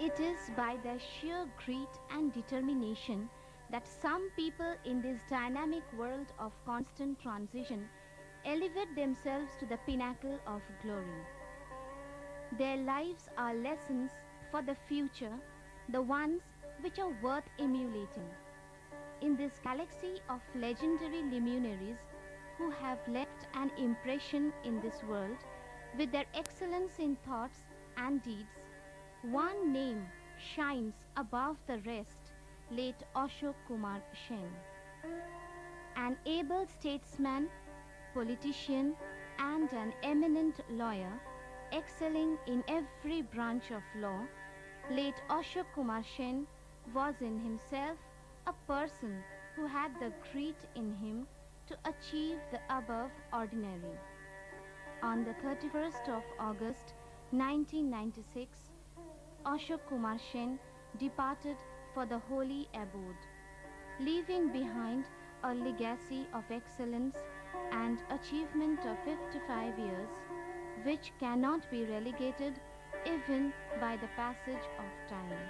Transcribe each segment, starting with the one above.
It is by their sheer grit and determination that some people in this dynamic world of constant transition elevate themselves to the pinnacle of glory. Their lives are lessons for the future, the ones which are worth emulating. In this galaxy of legendary luminaries who have left an impression in this world with their excellence in thoughts and deeds, one name shines above the rest, late Ashok Kumar Sen. An able statesman, politician, and an eminent lawyer, excelling in every branch of law, late Ashok Kumar Sen was in himself a person who had the grit in him to achieve the above ordinary. On the 31st of August 1996, Ashok Kumar Sen departed for the holy abode, leaving behind a legacy of excellence and achievement of 55 years, which cannot be relegated even by the passage of time.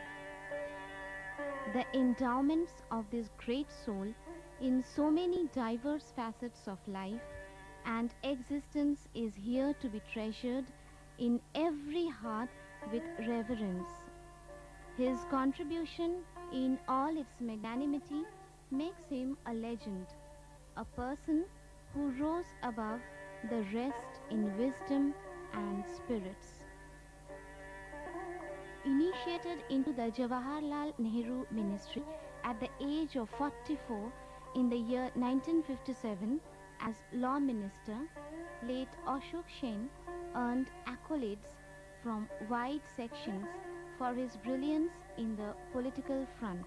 The endowments of this great soul in so many diverse facets of life and existence is here to be treasured in every heart with reverence. His contribution in all its magnanimity makes him a legend, a person who rose above the rest in wisdom and spirits. Initiated into the Jawaharlal Nehru Ministry at the age of 44 in the year 1957 as Law Minister, late Ashok Sen earned accolades from wide sections for his brilliance in the political front.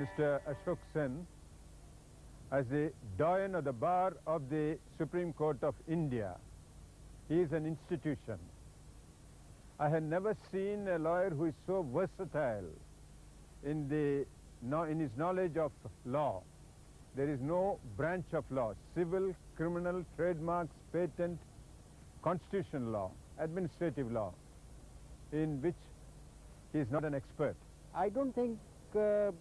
Mr. Ashok Sen, as the doyen of the bar of the Supreme Court of India, he is an institution. I had never seen a lawyer who is so versatile in his knowledge of law. There is no branch of law, civil, criminal, trademarks, patent, constitutional law, administrative law, in which he is not an expert. I don't think that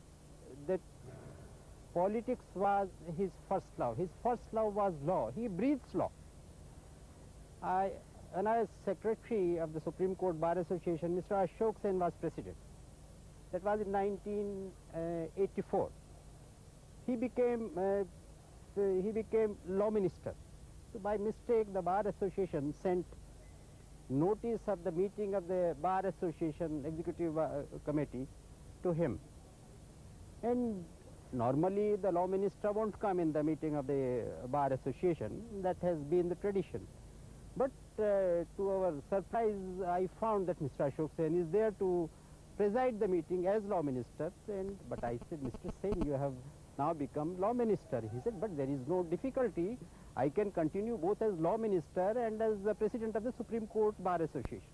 politics was his first love. His first love was law. He breathes law. When I was secretary of the Supreme Court Bar Association, Mr. Ashok Sen was president. That was in 1984. He became law minister. So by mistake, the Bar Association sent notice of the meeting of the Bar Association Executive Committee to him. And normally the law minister won't come in the meeting of the Bar Association. That has been the tradition. But to our surprise, I found that Mr. Ashok Sen is there to preside the meeting as law minister. But I said, Mr. Sen, you have now become law minister. He said, but there is no difficulty. I can continue both as law minister and as the president of the Supreme Court Bar Association.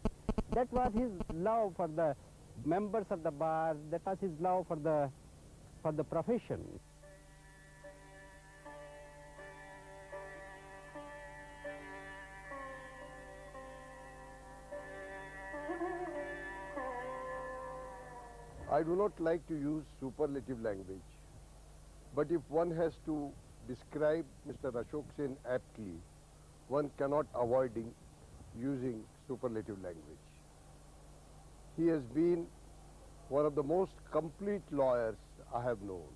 That was his love for the members of the bar. That was his love for the profession. I do not like to use superlative language, but if one has to describe Mr. Ashok Sen aptly, one cannot avoid using superlative language. He has been one of the most complete lawyers I have known.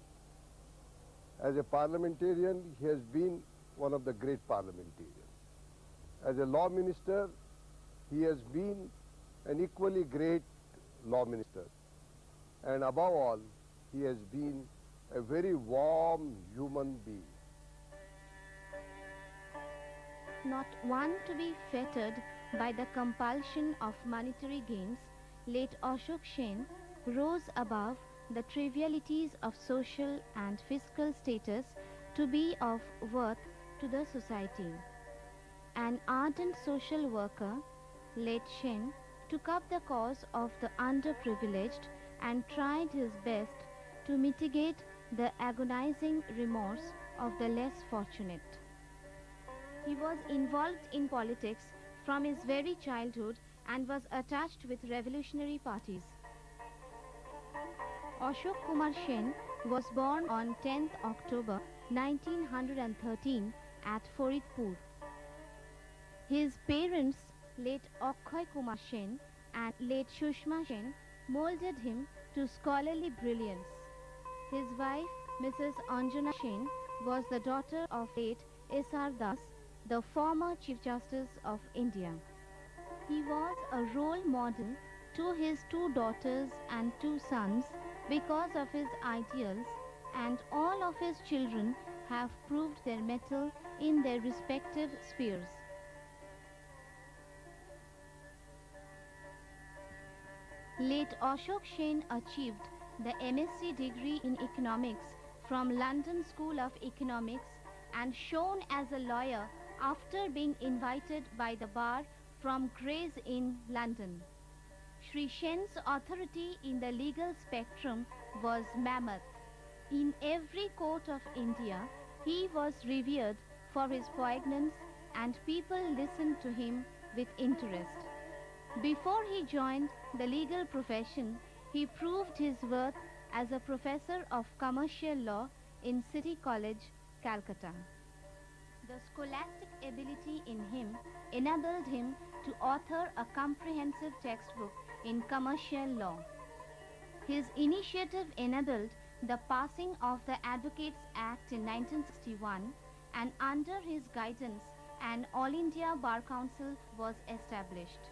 As a parliamentarian, he has been one of the great parliamentarians. As a law minister, he has been an equally great law minister. And above all, he has been a very warm human being. Not one to be fettered by the compulsion of monetary gains, late Ashok Sen rose above the trivialities of social and fiscal status to be of worth to the society. An ardent social worker, late Sen took up the cause of the underprivileged and tried his best to mitigate the agonizing remorse of the less fortunate. He was involved in politics from his very childhood and was attached with revolutionary parties. Ashok Kumar Sen was born on 10th October 1913 at Faridpur. His parents, late Akhay Kumar Sen and late Shushma Sen, molded him to scholarly brilliance. His wife, Mrs. Anjana Sen, was the daughter of late S.R. Das, the former Chief Justice of India. He was a role model to his two daughters and two sons because of his ideals, and all of his children have proved their mettle in their respective spheres. Late Ashok Sen achieved the MSc degree in economics from London School of Economics and shone as a lawyer after being invited by the bar from Gray's Inn, London. Sri Sen's authority in the legal spectrum was mammoth. In every court of India, he was revered for his poignance and people listened to him with interest. Before he joined the legal profession, he proved his worth as a professor of commercial law in City College, Calcutta. The scholastic ability in him enabled him to author a comprehensive textbook in commercial law. His initiative enabled the passing of the Advocates Act in 1961, and under his guidance an All India Bar Council was established.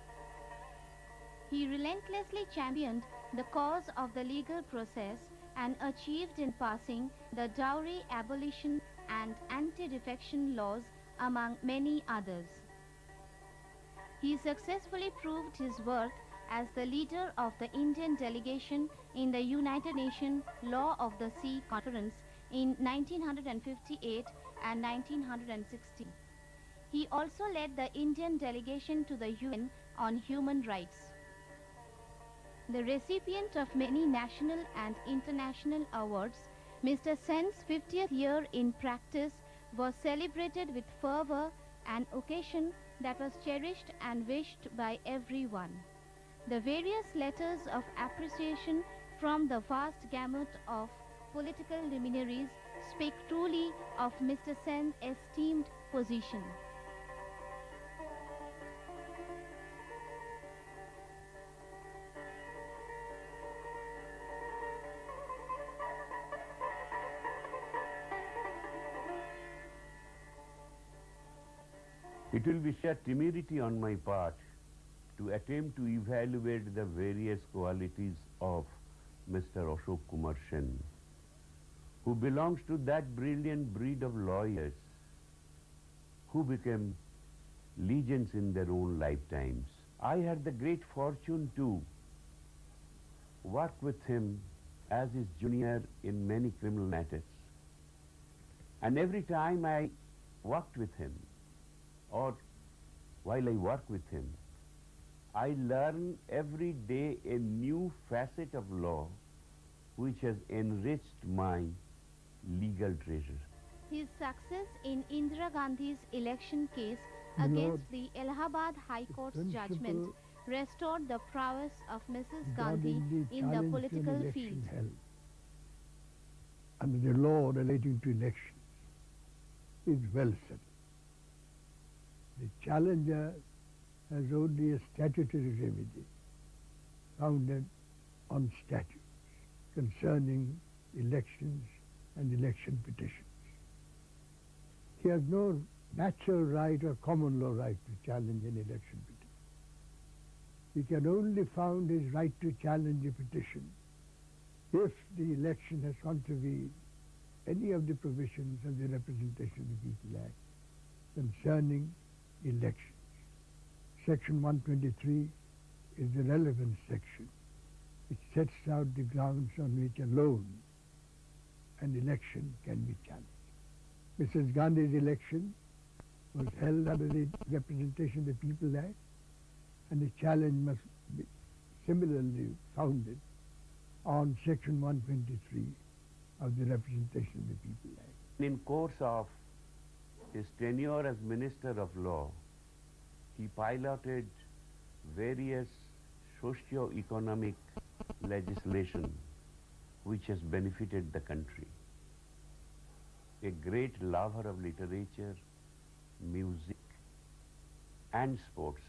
He relentlessly championed the cause of the legal process and achieved in passing the dowry abolition and anti-defection laws among many others. He successfully proved his worth as the leader of the Indian delegation in the United Nations Law of the Sea Conference in 1958 and 1960. He also led the Indian delegation to the UN on human rights. The recipient of many national and international awards, Mr. Sen's 50th year in practice was celebrated with fervor, an occasion that was cherished and wished by everyone. The various letters of appreciation from the vast gamut of political luminaries speak truly of Mr. Sen's esteemed position. It will be sheer timidity on my part to attempt to evaluate the various qualities of Mr. Ashok Kumar Sen, who belongs to that brilliant breed of lawyers who became legends in their own lifetimes. I had the great fortune to work with him as his junior in many criminal matters. And every time I worked with him, or while I work with him, I learn every day a new facet of law which has enriched my legal treasure. His success in Indira Gandhi's election case against the Allahabad High Court's judgment restored the prowess of Mrs. Gandhi in the political field. Under the law relating to elections is well settled. The challenger has only a statutory remedy founded on statutes concerning elections and election petitions. He has no natural right or common law right to challenge an election petition. He can only found his right to challenge a petition if the election has contravened any of the provisions of the Representation of the People Act concerning elections. Section 123 is the relevant section. It sets out the grounds on which alone an election can be challenged. Mrs. Gandhi's election was held under the Representation of the People Act, and the challenge must be similarly founded on Section 123 of the Representation of the People Act. In course of his tenure as Minister of Law, he piloted various socio-economic legislation which has benefited the country. A great lover of literature, music, and sports.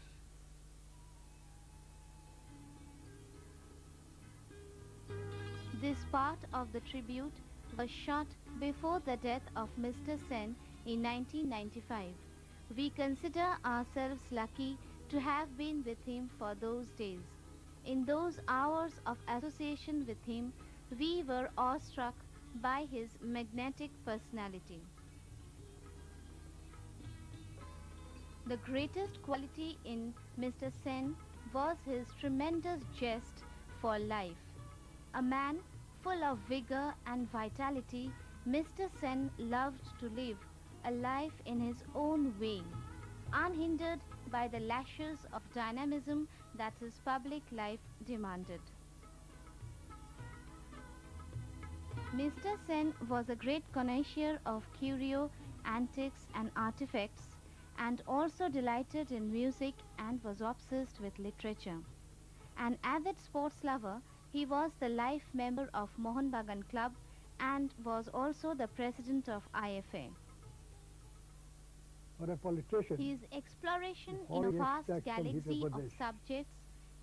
This part of the tribute was shot before the death of Mr. Sen in 1995. We consider ourselves lucky to have been with him for those days. In those hours of association with him, we were awestruck by his magnetic personality. The greatest quality in Mr. Sen was his tremendous zest for life. A man full of vigor and vitality, Mr. Sen loved to live a life in his own way, unhindered by the lashes of dynamism that his public life demanded. Mr. Sen was a great connoisseur of curio, antiques and artifacts, and also delighted in music and was obsessed with literature. An avid sports lover, he was the life member of Mohun Bagan Club and was also the president of IFA. For a politician, His exploration the in a foreign vast extract from galaxy of Hitapadesh subjects,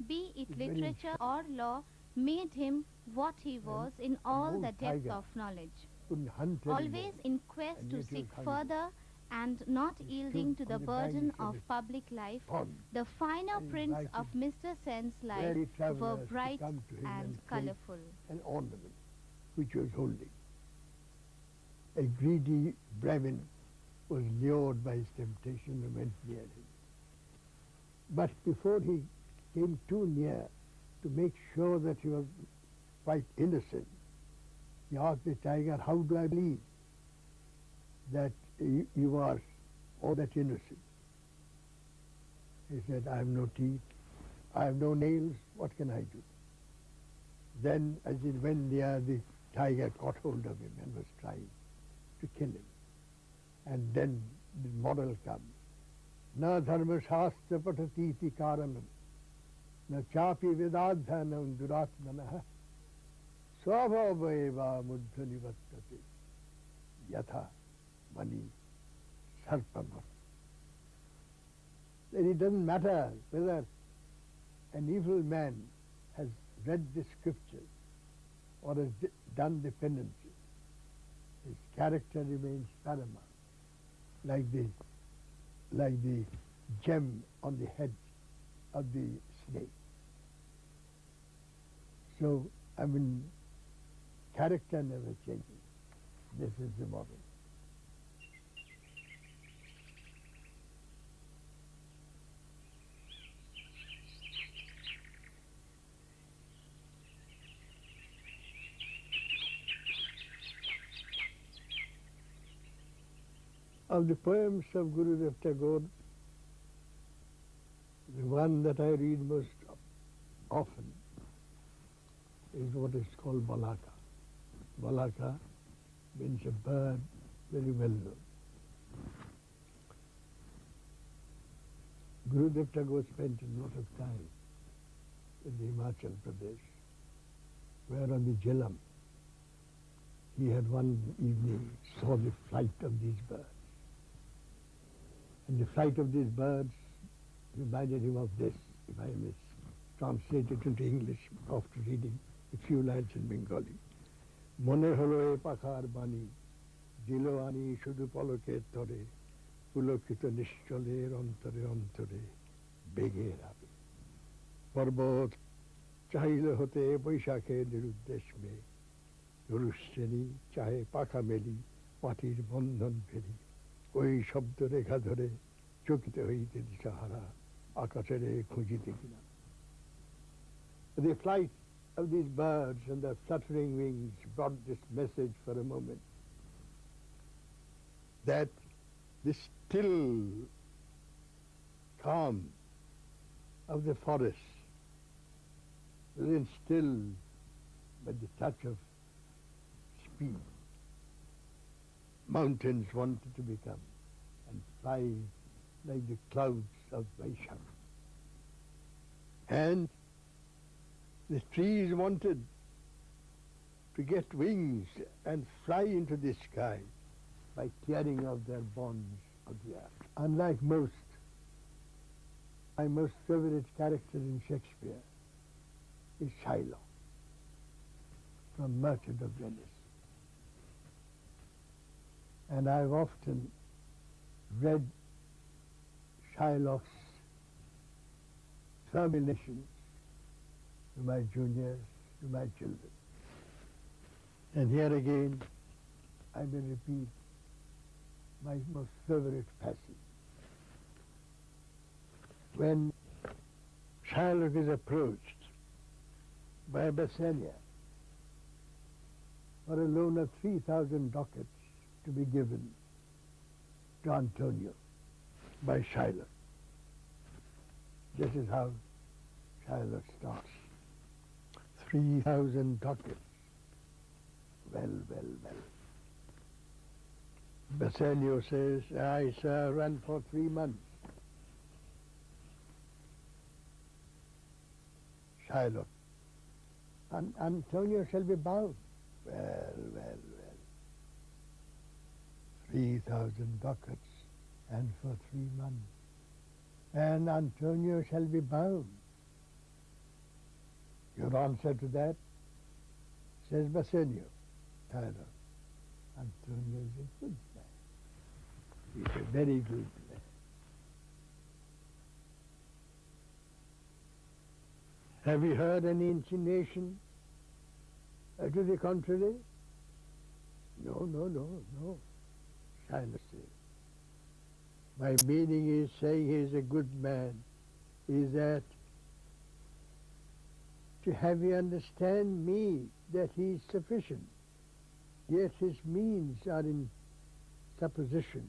be it is very literature or law, made him what he was in all bull the depth tiger of knowledge. couldn't hunt Always anymore, in quest and to yet he seek was hungry. further and not He yielding stood to the on the burden banks of of the public life, pond, the finer and prints invited of Mr. Sen's life weary were travellers to bright come to him and and take colorful. an ornament which he was holding. A greedy Brahmin was lured by his temptation and went near him. But before he came too near to make sure that he was quite innocent, he asked the tiger, "How do I believe that you are all that innocent?" He said, "I have no teeth, I have no nails, what can I do?" Then as he went near, the tiger caught hold of him and was trying to kill him. And then the model comes. Na dharma shastra patatiti karanam, na chapi vedadhanam duratmanah, svabhaveva muddhani vattate, yatha mani sarpamam. Then it doesn't matter whether an evil man has read the scriptures or has done the penances. His character remains paramount, like the gem on the head of the snake. So, I mean, character never changes. This is the model. Of the poems of Gurudev Tagore, the one that I read most often is what is called Balaka. Balaka means a bird, very well known. Gurudev Tagore spent a lot of time in the Himachal Pradesh, where on the Jhelum he had one evening saw the flight of these birds. And the flight of these birds reminded him of this, if I may translate it into English after reading a few lines in Bengali. Mone holo e pakhar bani, dilo ani shudu paloke tore, pulokito nishchole ontore ontore, bege rabe. Parbot chahile hote boishakhe niruddesh me, ধরুশ্রেণী চাহে পাখা মেলি মাটির বন্ধন ফেলি ওই শব্দ রেখা ধরে চকিত হইতে দিশাহারা আকাশের খুঁজিতে কিনা. The flight of these birds and their fluttering wings brought this message for a moment, that the still calm of the forest was instilled by the touch of speed. Mountains wanted to become and fly like the clouds of Vaisham. And the trees wanted to get wings and fly into the sky by tearing off their bonds of the earth. Unlike most, my most favorite character in Shakespeare is Shylock from Merchant of Venice. And I've often read Shylock's terminations to my juniors, to my children. And here again, I may repeat my most favorite passage. When Shylock is approached by Bassanio for a loan of 3,000 ducats to be given to Antonio by Shylock. This is how Shylock starts. 3,000 ducats. Well, well, well. Bassanio says, "I, sir, run for 3 months." Shylock, Antonio shall be bound. Well, well, well. 3,000 ducats, and for 3 months. And Antonio shall be bound. Your answer to that? Says Bassanio. Shylock, Antonio is a good man. He's a very good man. Have you heard any insinuation to the contrary? No, no, no, no. Shylock says. My meaning is saying he is a good man, is that to have you understand me that he is sufficient, yet his means are in supposition.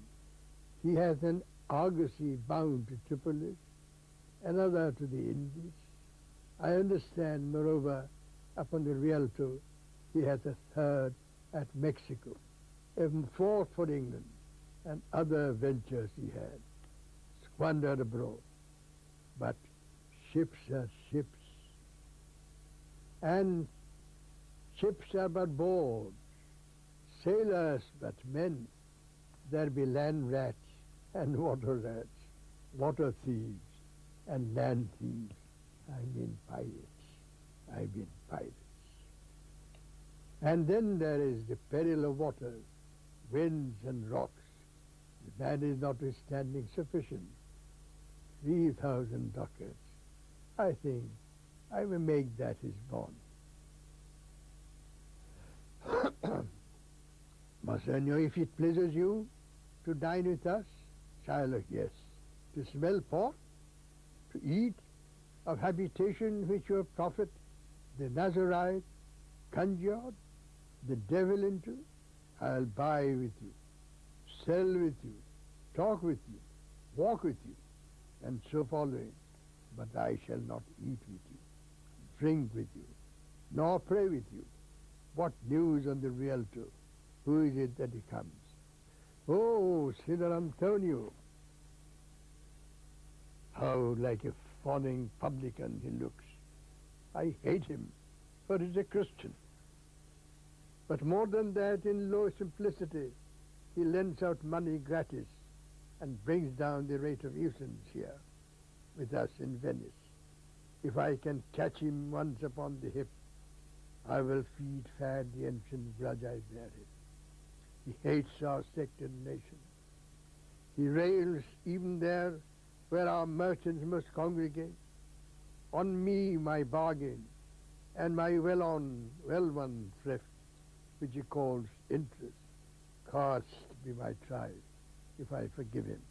He has an argosy bound to Tripoli, another to the Indies. I understand, moreover, upon the Rialto, he has a third at Mexico, a fourth for England, and other ventures he had, squandered abroad. But ships are ships, and ships are but boards, sailors but men. There be land rats and water rats, water thieves and land thieves. I mean pirates. I mean pirates. And then there is the peril of waters, winds and rocks. The man is notwithstanding sufficient. 3,000 ducats. I think I will make that his bond. Bassanio, if it pleases you to dine with us? Shylock, yes. To smell pork? To eat of habitation which your prophet, the Nazarite, conjured the devil into? I'll buy with you, sell with you, talk with you, walk with you, and so following. But I shall not eat with you, drink with you, nor pray with you. What news on the Rialto? Who is it that he comes? Oh, Sinner Antonio. How like a fawning publican he looks. I hate him, for he's a Christian. But more than that, in low simplicity, he lends out money gratis and brings down the rate of usance here with us in Venice. If I can catch him once upon the hip, I will feed fad the ancient grudge I bear him. He hates our sect and nation. He rails even there where our merchants must congregate. On me my bargain, and my well-won thrift, which he calls interest. Cursed be my tribe if I forgive him.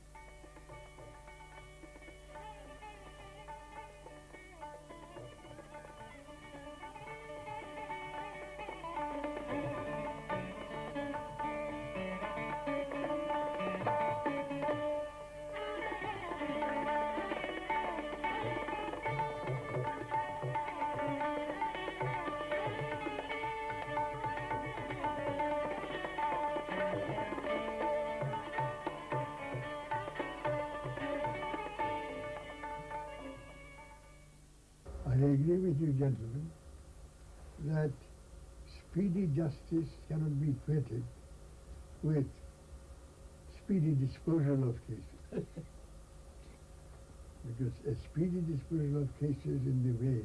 agree with you, gentlemen, that speedy justice cannot be equated with speedy disposal of cases. Because a speedy disposal of cases in the way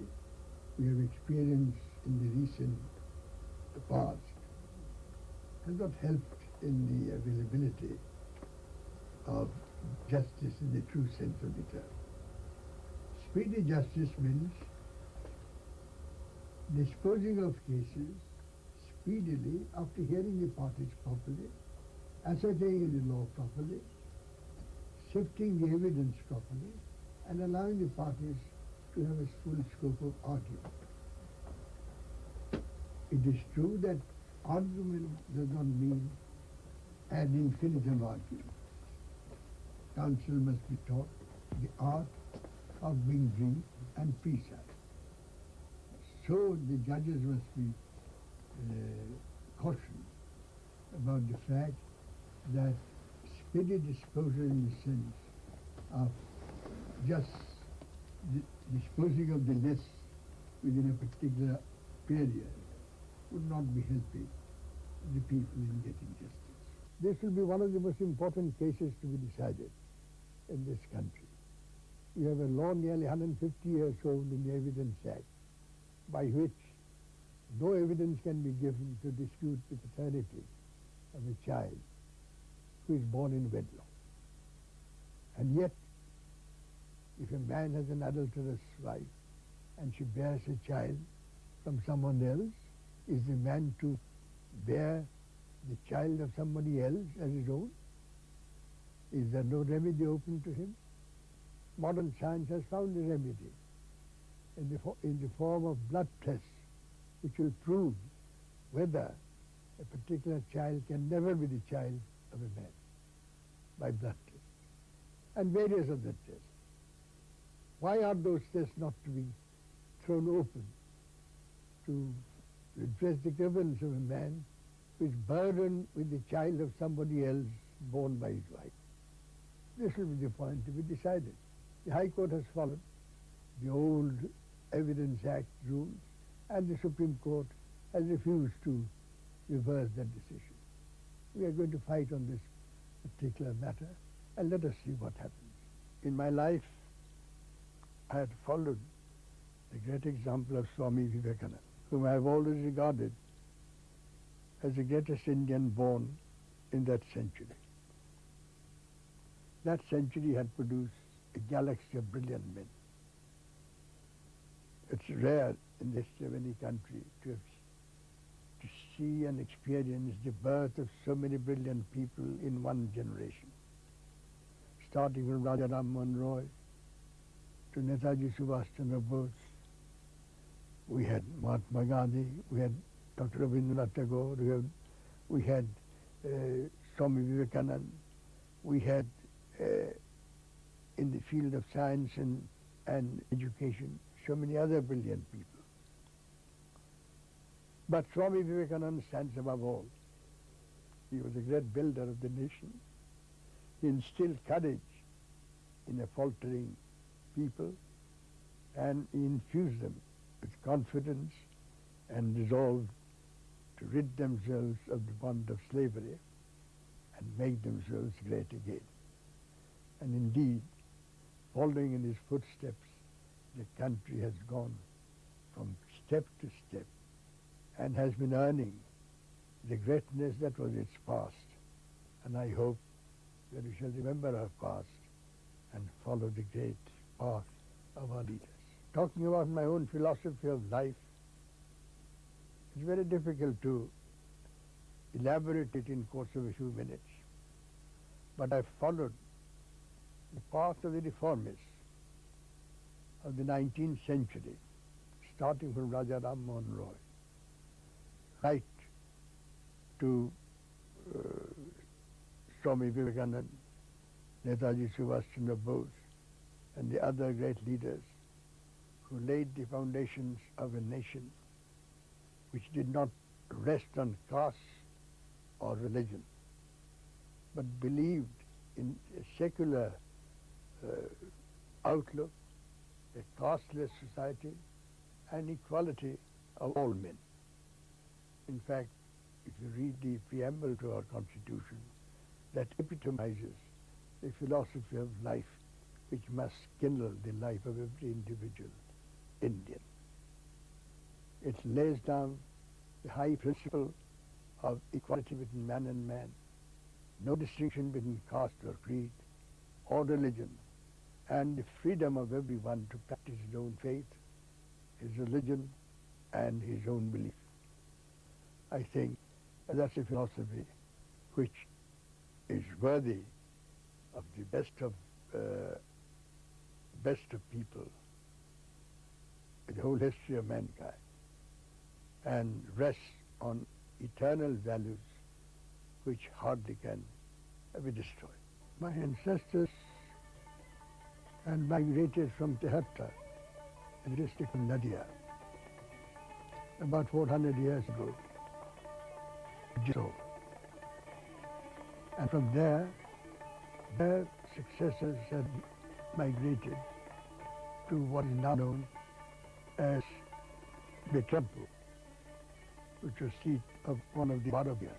we have experienced in the recent past has not helped in the availability of justice in the true sense of the term. Speedy justice means disposing of cases speedily after hearing the parties properly, ascertaining the law properly, sifting the evidence properly, and allowing the parties to have a full scope of argument. It is true that argument does not mean ad infinitum argument. Counsel must be taught the art of being brief and precise. So the judges must be cautioned about the fact that speedy disposal in the sense of just disposing of the list within a particular period would not be helping the people in getting justice. This will be one of the most important cases to be decided in this country. We have a law nearly 150 years old in the Evidence Act, by which no evidence can be given to dispute the paternity of a child who is born in wedlock. And yet, if a man has an adulterous wife and she bears a child from someone else, is the man to bear the child of somebody else as his own? Is there no remedy open to him? Modern science has found a remedy in the form of blood tests, which will prove whether a particular child can never be the child of a man by blood tests, and various other tests. Why are those tests not to be thrown open to address the grievance of a man who is burdened with the child of somebody else born by his wife? This will be the point to be decided. The High Court has followed the old Evidence Act rules, and the Supreme Court has refused to reverse that decision. We are going to fight on this particular matter, and let us see what happens. In my life, I had followed the great example of Swami Vivekananda, whom I have always regarded as the greatest Indian born in that century. That century had produced a galaxy of brilliant men. It's rare in the history of any country to see and experience the birth of so many brilliant people in one generation. Starting from Raja Ram Mohan Roy to Netaji Subhash Chandra Bose, we had Mahatma Gandhi, we had Dr. Rabindranath Tagore, we had Swami Vivekananda, we had in the field of science and education so many other brilliant people. But Swami Vivekananda stands above all. He was a great builder of the nation. He instilled courage in a faltering people, and he infused them with confidence and resolve to rid themselves of the bond of slavery and make themselves great again. And indeed, following in his footsteps, the country has gone from step to step and has been earning the greatness that was its past. And I hope that we shall remember our past and follow the great path of our leaders. Talking about my own philosophy of life, it's very difficult to elaborate it in course of a few minutes. But I followed the path of the reformists of the 19th century, starting from Raja Ram Mohan Roy, right to Swami Vivekananda, Netaji Subhash Chandra Bose, and the other great leaders who laid the foundations of a nation which did not rest on caste or religion, but believed in a secular outlook, a casteless society, and equality of all men. In fact, if you read the preamble to our Constitution, that epitomizes the philosophy of life which must kindle the life of every individual Indian. It lays down the high principle of equality between man and man, no distinction between caste or creed or religion, and the freedom of everyone to practice his own faith, his religion, and his own belief. I think that's a philosophy which is worthy of the best of people in the whole history of mankind, and rests on eternal values which hardly can be destroyed. My ancestors had migrated from Tehata, in the district of Nadia, about 400 years ago. So, and from there, their successors had migrated to what is now known as Betrampu, which was seat of one of the Barabias.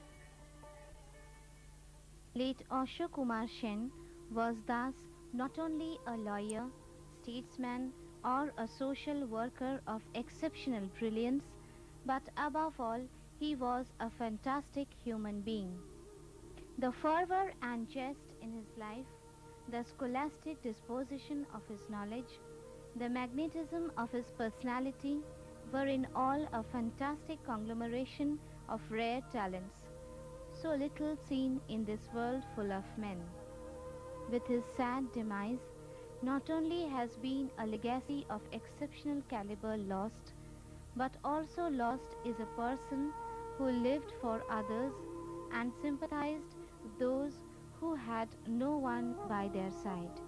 Late Ashok Kumar Sen was thus not only a lawyer, statesman, or a social worker of exceptional brilliance, but above all, he was a fantastic human being. The fervor and jest in his life, the scholastic disposition of his knowledge, the magnetism of his personality were in all a fantastic conglomeration of rare talents, so little seen in this world full of men. With his sad demise, not only has been a legacy of exceptional caliber lost, but also lost is a person who lived for others and sympathized with those who had no one by their side.